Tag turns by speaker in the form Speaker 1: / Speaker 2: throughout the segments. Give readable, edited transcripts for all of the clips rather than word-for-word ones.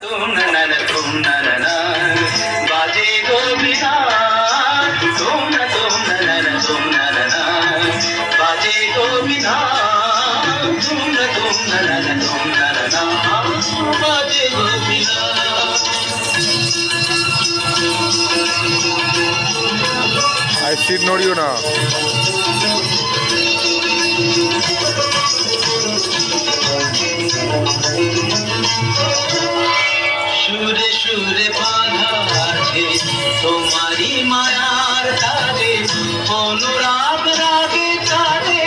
Speaker 1: तुम नन तुम नन बाजे गोपिना तुम नन तुम नन बाजे गोपिना तुम नन बाजे गोपिना
Speaker 2: I see ನೋಡಿಯೋ ನಾ
Speaker 1: সুরে সুরে বাঁধা আছে তোমারি মায়ার তারে অনুরাগ রাগে তারে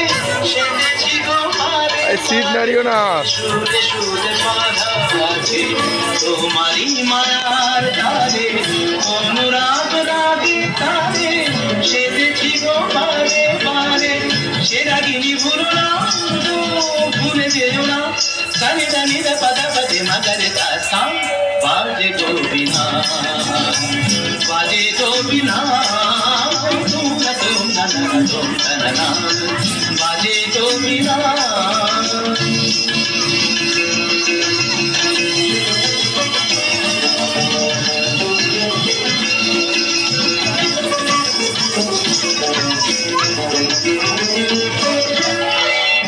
Speaker 1: সেজেছি গোপালে
Speaker 2: I see ನೋಡಿಯೋ ನಾ
Speaker 1: সুরে সুরে বাঁধা আছে তোমারি মায়ার তারে অনুরাগ রাগে তারে সেজেছি গোপালে পারে সে রাগিনী ভুলো না ভুলে যেও না সানি দানি দা পাদা পাদে মাগারে দাসা বাজে গোবিনা তুম না বাজে গোবিনা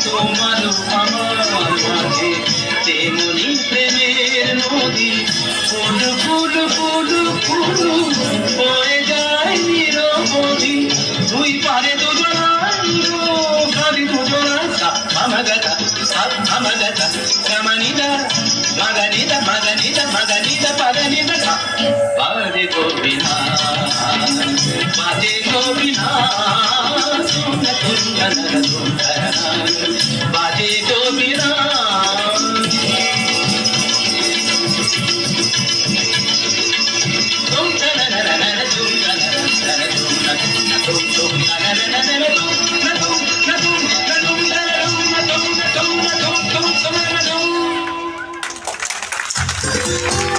Speaker 1: তোমার আমার মাঝে তেমনি প্রেমের নদী ফুল ফুল ফুল ফুল বয়ে যায় নিরবধি দুই পারে দুজনা খালি দুজনা মাগাদা মাগাদা কামানিদা মাগানিদা মাগানিদা মাগানিদা পাগানিদা বাজে গোবিনা বাজে গোবিনা বাজে গোবিনা Thank you.